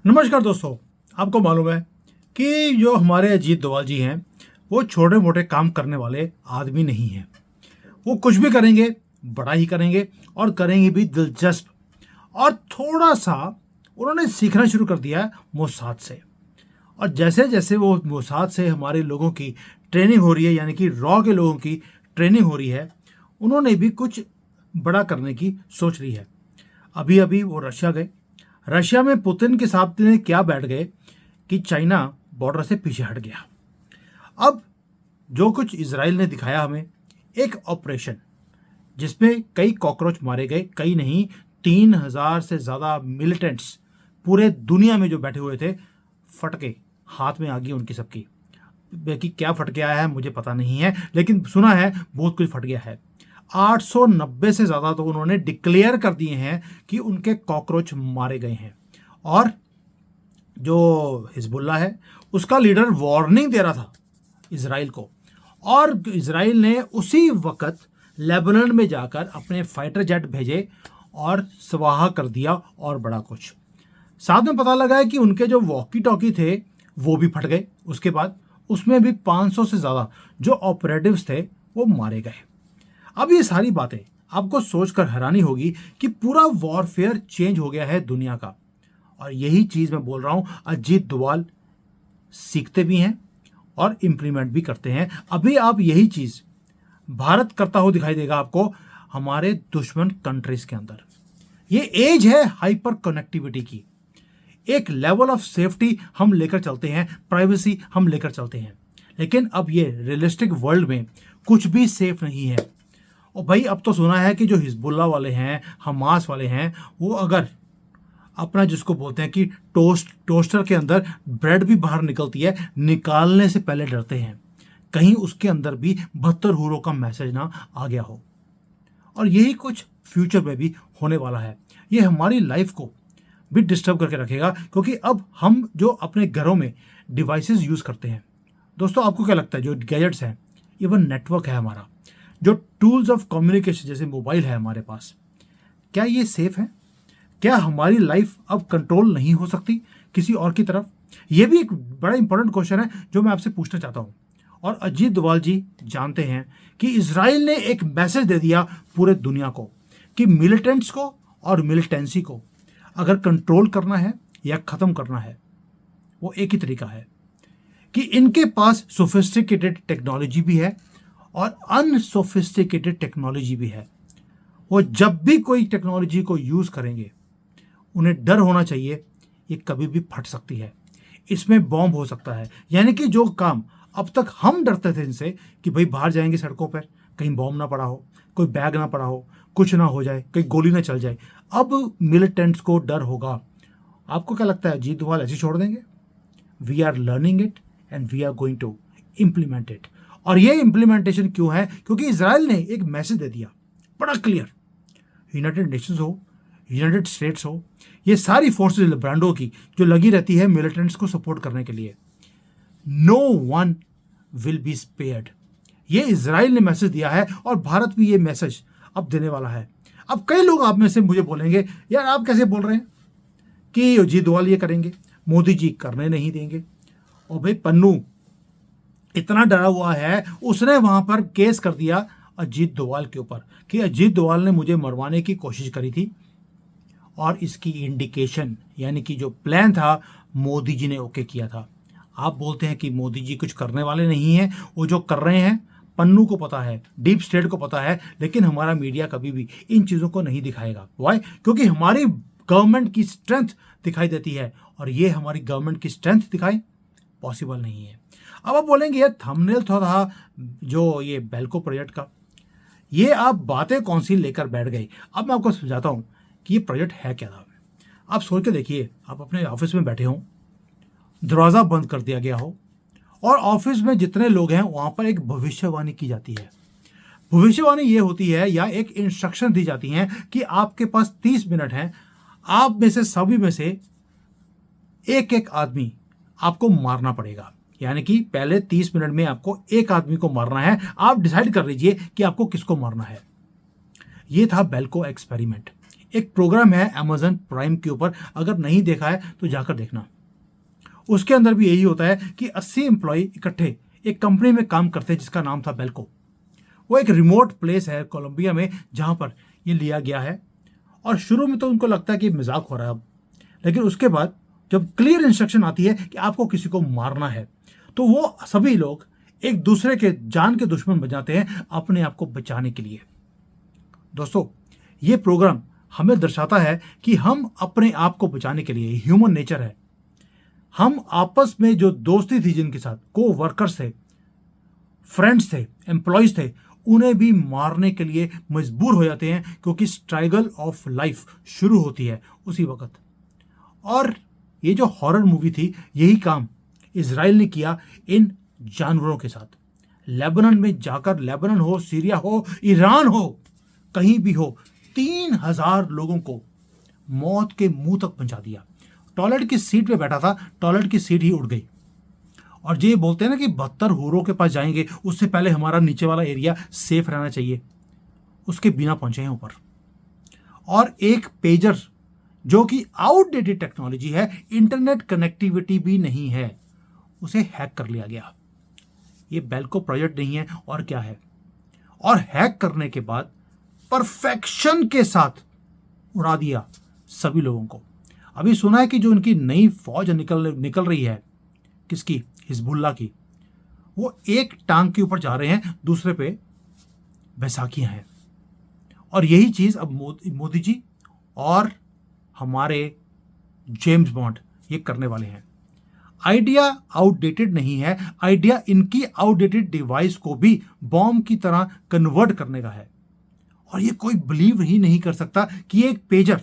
नमस्कार दोस्तों। आपको मालूम है कि जो हमारे अजीत डोभाल जी हैं वो छोटे मोटे काम करने वाले आदमी नहीं हैं। वो कुछ भी करेंगे, बड़ा ही करेंगे और करेंगे भी दिलचस्प। और थोड़ा सा उन्होंने सीखना शुरू कर दिया है मोसाद से। और जैसे जैसे वो मोसाद से हमारे लोगों की ट्रेनिंग हो रही है, यानी कि रॉ के लोगों की ट्रेनिंग हो रही है, उन्होंने भी कुछ बड़ा करने की सोच रही है। अभी अभी वो रशिया गए। रशिया में पुतिन के सामने क्या बैठ गए कि चाइना बॉर्डर से पीछे हट गया। अब जो कुछ इजराइल ने दिखाया हमें, एक ऑपरेशन जिसमें कई कॉकरोच मारे गए, कई नहीं 3,000 से ज़्यादा मिलिटेंट्स पूरे दुनिया में जो बैठे हुए थे, फटके हाथ में आ गई उनकी सबकी। बाकी क्या फटके आया है मुझे पता नहीं है, लेकिन सुना है बहुत कुछ फट गया है। 890 से ज़्यादा तो उन्होंने डिक्लेयर कर दिए हैं कि उनके कॉकरोच मारे गए हैं। और जो हिजबुल्ला है उसका लीडर वार्निंग दे रहा था इजराइल को, और इजराइल ने उसी वक्त लेबनान में जाकर अपने फाइटर जेट भेजे और स्वाहा कर दिया और बड़ा कुछ। साथ में पता लगा है कि उनके जो वॉकी टॉकी थे वो भी फट गए। उसके बाद उसमें भी 500 से ज़्यादा जो ऑपरेटिव्स थे वो मारे गए। अब ये सारी बातें आपको सोचकर हैरानी होगी कि पूरा वॉरफेयर चेंज हो गया है दुनिया का। और यही चीज़ मैं बोल रहा हूँ, अजीत डोभाल सीखते भी हैं और इम्प्लीमेंट भी करते हैं। अभी आप यही चीज़ भारत करता हो दिखाई देगा आपको हमारे दुश्मन कंट्रीज के अंदर। ये एज है हाइपर कनेक्टिविटी की। एक लेवल ऑफ सेफ्टी हम लेकर चलते हैं, प्राइवेसी हम लेकर चलते हैं, लेकिन अब ये रियलिस्टिक वर्ल्ड में कुछ भी सेफ नहीं है। और भाई अब तो सुना है कि जो हिजबुल्ला वाले हैं, हमास वाले हैं, वो अगर अपना जिसको बोलते हैं कि टोस्टर के अंदर ब्रेड भी बाहर निकलती है, निकालने से पहले डरते हैं कहीं उसके अंदर भी 72 हूरों का मैसेज ना आ गया हो। और यही कुछ फ्यूचर में भी होने वाला है। ये हमारी लाइफ को भी डिस्टर्ब करके रखेगा, क्योंकि अब हम जो अपने घरों में डिवाइसेस यूज़ करते हैं, दोस्तों आपको क्या लगता है जो गैजेट्स हैं, इवन नेटवर्क है हमारा, जो टूल्स ऑफ कम्युनिकेशन जैसे मोबाइल है हमारे पास, क्या ये सेफ है? क्या हमारी लाइफ अब कंट्रोल नहीं हो सकती किसी और की तरफ? ये भी एक बड़ा इंपॉर्टेंट क्वेश्चन है जो मैं आपसे पूछना चाहता हूँ। और अजीत डोभाल जी जानते हैं कि इजराइल ने एक मैसेज दे दिया पूरे दुनिया को कि मिलिटेंट्स को और मिलिटेंसी को अगर कंट्रोल करना है या ख़त्म करना है, वो एक ही तरीका है कि इनके पास सोफिस्टिकेटेड टेक्नोलॉजी भी है और अनसोफिस्टिकेटेड टेक्नोलॉजी भी है। वो जब भी कोई टेक्नोलॉजी को यूज़ करेंगे, उन्हें डर होना चाहिए ये कभी भी फट सकती है, इसमें बॉम्ब हो सकता है। यानी कि जो काम अब तक हम डरते थे इनसे कि भाई बाहर जाएंगे सड़कों पर कहीं बॉम्ब ना पड़ा हो, कोई बैग ना पड़ा हो, कुछ ना हो जाए, कहीं गोली ना चल जाए, अब मिलिटेंट्स को डर होगा। आपको क्या लगता है अजीत डोभाल ऐसे छोड़ देंगे? We are learning it and we are going to implement it. और ये इम्प्लीमेंटेशन क्यों है? क्योंकि इजराइल ने एक मैसेज दे दिया बड़ा क्लियर। यूनाइटेड नेशंस हो, यूनाइटेड स्टेट्स हो, ये सारी फोर्सेस ब्रांडों की जो लगी रहती है मिलिटेंट्स को सपोर्ट करने के लिए, no one will be spared. ये इजराइल ने मैसेज दिया है और भारत भी ये मैसेज अब देने वाला है। अब कई लोग आप में से मुझे बोलेंगे, यार आप कैसे बोल रहे हैं कि अजीत डोभाल ये करेंगे, मोदी जी करने नहीं देंगे। और भाई पन्नू इतना डरा हुआ है, उसने वहां पर केस कर दिया अजीत डोभाल के ऊपर कि अजीत डोभाल ने मुझे मरवाने की कोशिश करी थी और इसकी इंडिकेशन यानी कि जो प्लान था मोदी जी ने ओके किया था। आप बोलते हैं कि मोदी जी कुछ करने वाले नहीं हैं, वो जो कर रहे हैं पन्नू को पता है, डीप स्टेट को पता है, लेकिन हमारा मीडिया कभी भी इन चीज़ों को नहीं दिखाएगा। वाई? क्योंकि हमारी गवर्नमेंट की स्ट्रेंथ दिखाई देती है और ये हमारी गवर्नमेंट की स्ट्रेंथ दिखाए पॉसिबल नहीं है। अब आप बोलेंगे यार थंबनेल था जो ये बेल्को प्रोजेक्ट का, ये आप बातें कौन सी लेकर बैठ गए। अब मैं आपको समझाता हूँ कि ये प्रोजेक्ट है क्या था। आप सोच के देखिए, आप अपने ऑफिस में बैठे हों, दरवाज़ा बंद कर दिया गया हो और ऑफिस में जितने लोग हैं वहाँ पर एक भविष्यवाणी की जाती है। भविष्यवाणी ये होती है या एक इंस्ट्रक्शन दी जाती है कि आपके पास 30 मिनट हैं, आप में से सभी में से एक एक आदमी आपको मारना पड़ेगा। यानी कि पहले 30 मिनट में आपको एक आदमी को मारना है। आप डिसाइड कर लीजिए कि आपको किसको मारना है। ये था बेल्को एक्सपेरिमेंट। एक प्रोग्राम है अमेजन प्राइम के ऊपर, अगर नहीं देखा है तो जाकर देखना। उसके अंदर भी यही होता है कि 80 एम्प्लॉय इकट्ठे एक कंपनी में काम करते हैं जिसका नाम था बेल्को। वो एक रिमोट प्लेस है कोलंबिया में जहां पर ये लिया गया है। और शुरू में तो उनको लगता है कि मजाक हो रहा है अब, लेकिन उसके बाद जब क्लियर इंस्ट्रक्शन आती है कि आपको किसी को मारना है, तो वो सभी लोग एक दूसरे के जान के दुश्मन बन जाते हैं अपने आप को बचाने के लिए। दोस्तों, ये प्रोग्राम हमें दर्शाता है कि हम अपने आप को बचाने के लिए, ह्यूमन नेचर है, हम आपस में जो दोस्ती थी, जिनके साथ को वर्कर्स थे, फ्रेंड्स थे, एम्प्लॉयज थे, उन्हें भी मारने के लिए मजबूर हो जाते हैं, क्योंकि स्ट्रगल ऑफ लाइफ शुरू होती है उसी वक्त। और ये जो हॉरर मूवी थी, यही काम इजराइल ने किया इन जानवरों के साथ। लेबनान में जाकर, लेबनान हो, सीरिया हो, ईरान हो, कहीं भी हो, 3000 लोगों को मौत के मुंह तक पहुंचा दिया। टॉयलेट की सीट पे बैठा था, टॉयलेट की सीट ही उड़ गई। और ये बोलते हैं ना कि 72 हूरों के पास जाएंगे, उससे पहले हमारा नीचे वाला एरिया सेफ रहना चाहिए, उसके बिना पहुंचे हैं ऊपर। और एक पेजर जो कि आउटडेटेड टेक्नोलॉजी है, इंटरनेट कनेक्टिविटी भी नहीं है, उसे हैक कर लिया गया। ये बेल्को प्रोजेक्ट नहीं है और क्या है। और हैक करने के बाद परफेक्शन के साथ उड़ा दिया सभी लोगों को। अभी सुना है कि जो उनकी नई फौज निकल रही है, किसकी, हिजबुल्लाह की, वो एक टांग के ऊपर जा रहे हैं, दूसरे पे बैसाखियां हैं। और यही चीज अब मोदी जी और हमारे जेम्स बॉन्ड ये करने वाले हैं। आइडिया आउटडेटेड नहीं है, आइडिया इनकी आउटडेटेड डिवाइस को भी बॉम्ब की तरह कन्वर्ट करने का है। और ये कोई बिलीव ही नहीं कर सकता कि एक पेजर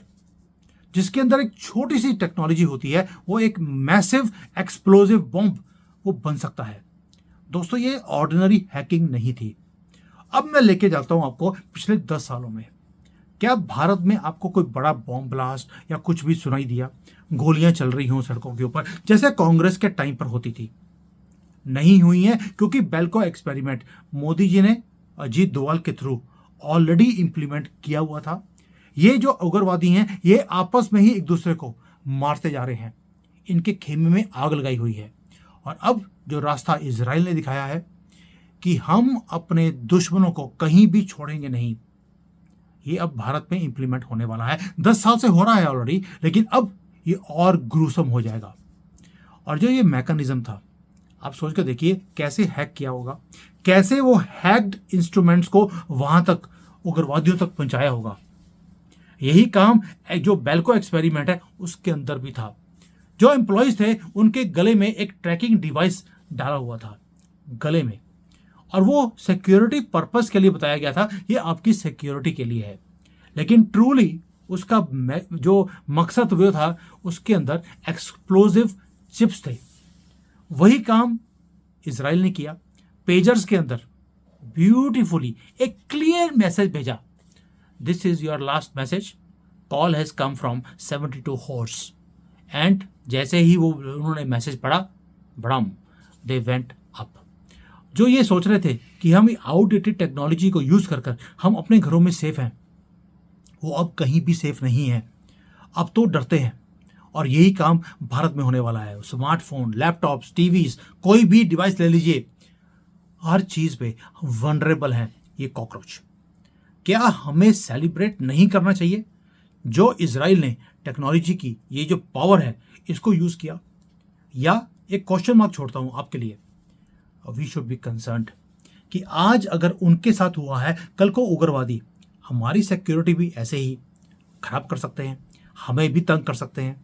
जिसके अंदर एक छोटी सी टेक्नोलॉजी होती है, वो एक मैसिव एक्सप्लोसिव बॉम्ब वो बन सकता है। दोस्तों, ये ऑर्डिनरी हैकिंग नहीं थी। अब मैं लेके जाता हूं आपको पिछले 10 सालों में। क्या भारत में आपको कोई बड़ा बॉम्ब ब्लास्ट या कुछ भी सुनाई दिया, गोलियां चल रही हों सड़कों के ऊपर जैसे कांग्रेस के टाइम पर होती थी? नहीं हुई है, क्योंकि बेल्को एक्सपेरिमेंट मोदी जी ने अजीत डोभाल के थ्रू ऑलरेडी इंप्लीमेंट किया हुआ था। ये जो उग्रवादी हैं, ये आपस में ही एक दूसरे को मारते जा रहे हैं, इनके खेमे में आग लगाई हुई है। और अब जो रास्ता इजराइल ने दिखाया है कि हम अपने दुश्मनों को कहीं भी छोड़ेंगे नहीं, ये अब भारत में इंप्लीमेंट होने वाला है। 10 साल से हो रहा है ऑलरेडी, लेकिन अब ये और ग्रूसम हो जाएगा। और जो ये मैकेनिज्म था, आप सोच कर देखिए कैसे हैक किया होगा, कैसे वो हैक्ड इंस्ट्रूमेंट्स को वहां तक उग्रवादियों तक पहुंचाया होगा। यही काम जो बेल्को एक्सपेरिमेंट है उसके अंदर भी था। जो एम्प्लॉयज थे उनके गले में एक ट्रैकिंग डिवाइस डाला हुआ था गले में, और वो सिक्योरिटी पर्पस के लिए बताया गया था, ये आपकी सिक्योरिटी के लिए है। लेकिन ट्रूली उसका जो मकसद वो था, उसके अंदर एक्सप्लोजिव चिप्स थे। वही काम इजराइल ने किया। पेजर्स के अंदर ब्यूटीफुली एक क्लियर मैसेज भेजा, this is your last message, call has come from 72 horse. And जैसे ही वो उन्होंने मैसेज पढ़ा, ब्रम, दे वेंट अप। जो ये सोच रहे थे कि हम आउटडेटेड टेक्नोलॉजी को यूज कर हम अपने घरों में सेफ हैं, वो अब कहीं भी सेफ नहीं है। अब तो डरते हैं। और यही काम भारत में होने वाला है। स्मार्टफोन, लैपटॉप्स, टीवीज, कोई भी डिवाइस ले लीजिए, हर चीज पे वनरेबल है ये कॉकरोच। क्या हमें सेलिब्रेट नहीं करना चाहिए जो इजराइल ने टेक्नोलॉजी की ये जो पावर है इसको यूज किया? या एक क्वेश्चन मार्क छोड़ता हूं आपके लिए, वी शुड बी कंसर्न्ड कि आज अगर उनके साथ हुआ है, कल को उग्रवादी हमारी सिक्योरिटी भी ऐसे ही खराब कर सकते हैं, हमें भी तंग कर सकते हैं।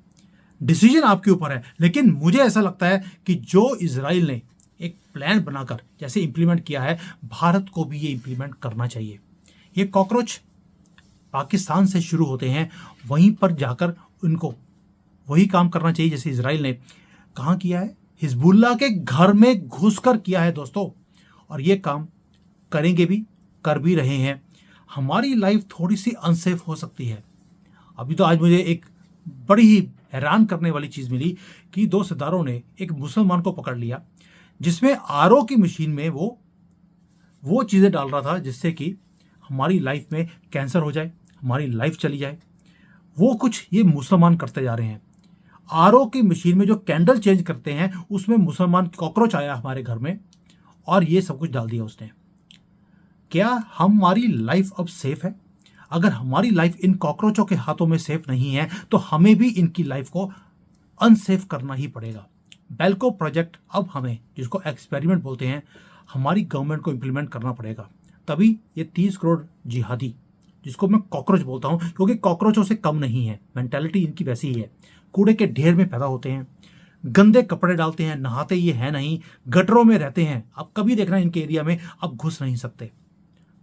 डिसीजन आपके ऊपर है, लेकिन मुझे ऐसा लगता है कि जो इजराइल ने एक प्लान बनाकर जैसे इंप्लीमेंट किया है, भारत को भी ये इंप्लीमेंट करना चाहिए। ये कॉकरोच पाकिस्तान से शुरू होते हैं, वहीं पर जाकर उनको वही काम करना चाहिए जैसे इजराइल ने कहाँ किया है, हिजबुल्लाह के घर में घुसकर किया है दोस्तों। और ये काम करेंगे भी, कर भी रहे हैं। हमारी लाइफ थोड़ी सी अनसेफ हो सकती है। अभी तो आज मुझे एक बड़ी ही हैरान करने वाली चीज मिली कि 2 सरदारों ने एक मुसलमान को पकड़ लिया, जिसमें आरओ की मशीन में वो चीजें डाल रहा था जिससे कि हमारी लाइफ में कैंसर हो जाए, हमारी लाइफ चली जाए। वो कुछ ये मुसलमान करते जा रहे हैं। आरओ की मशीन में जो कैंडल चेंज करते हैं उसमें मुसलमान कॉकरोच आया हमारे घर में और ये सब कुछ डाल दिया उसने। क्या हमारी लाइफ अब सेफ है? अगर हमारी लाइफ इन कॉकरोचों के हाथों में सेफ नहीं है तो हमें भी इनकी लाइफ को अनसेफ करना ही पड़ेगा। बेल्को प्रोजेक्ट अब हमें, जिसको एक्सपेरिमेंट बोलते हैं, हमारी गवर्नमेंट को इम्प्लीमेंट करना पड़ेगा। तभी ये 30 करोड़ जिहादी, जिसको मैं कॉकरोच बोलता हूँ क्योंकि कॉकरोचों से कम नहीं है, मेंटालिटी इनकी वैसी ही है। कूड़े के ढेर में पैदा होते हैं, गंदे कपड़े डालते हैं, नहाते ये है नहीं, गटरों में रहते हैं। अब कभी देखना इनके एरिया में अब घुस नहीं सकते।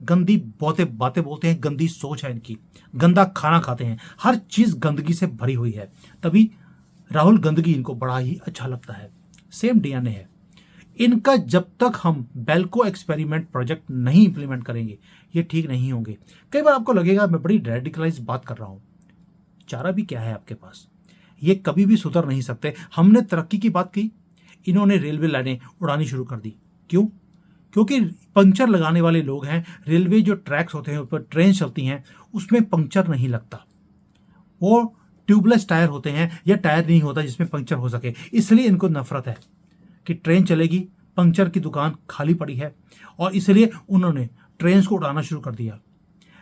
गंदी बातें बातें बोलते हैं, गंदी सोच है इनकी, गंदा खाना खाते हैं, हर चीज गंदगी से भरी हुई है। तभी राहुल गंदगी इनको बड़ा ही अच्छा लगता है। सेम डीएनए है इनका। जब तक हम बेल्को एक्सपेरिमेंट प्रोजेक्ट नहीं इंप्लीमेंट करेंगे ये ठीक नहीं होंगे। कई बार आपको लगेगा मैं बड़ी रेडिकलाइज बात कर रहा हूं, चारा भी क्या है आपके पास, ये कभी भी सुधर नहीं सकते। हमने तरक्की की बात की, इन्होंने रेलवे लाइनें उड़ानी शुरू कर दी। क्यों? क्योंकि पंक्चर लगाने वाले लोग हैं। रेलवे जो ट्रैक्स होते हैं उस पर ट्रेन चलती हैं उसमें पंक्चर नहीं लगता, वो ट्यूबलेस टायर होते हैं या टायर नहीं होता जिसमें पंक्चर हो सके। इसलिए इनको नफरत है कि ट्रेन चलेगी, पंक्चर की दुकान खाली पड़ी है, और इसलिए उन्होंने ट्रेन को उड़ाना शुरू कर दिया।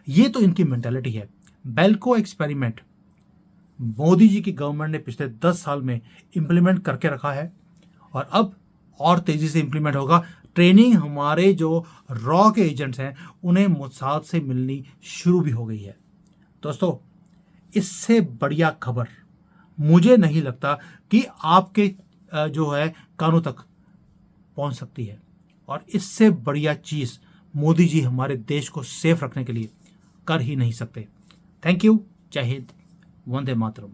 ये तो इनकी मेंटालिटी है। बेल्को एक्सपेरिमेंट मोदी जी की गवर्नमेंट ने पिछले 10 साल में इंप्लीमेंट करके रखा है और अब और तेजी से इंप्लीमेंट होगा। ट्रेनिंग हमारे जो रॉ के एजेंट्स हैं उन्हें मोसाद से मिलनी शुरू भी हो गई है। दोस्तों, इससे बढ़िया खबर मुझे नहीं लगता कि आपके जो है कानों तक पहुंच सकती है, और इससे बढ़िया चीज मोदी जी हमारे देश को सेफ रखने के लिए कर ही नहीं सकते। Thank you. जय हिंद। वंदे मातरम।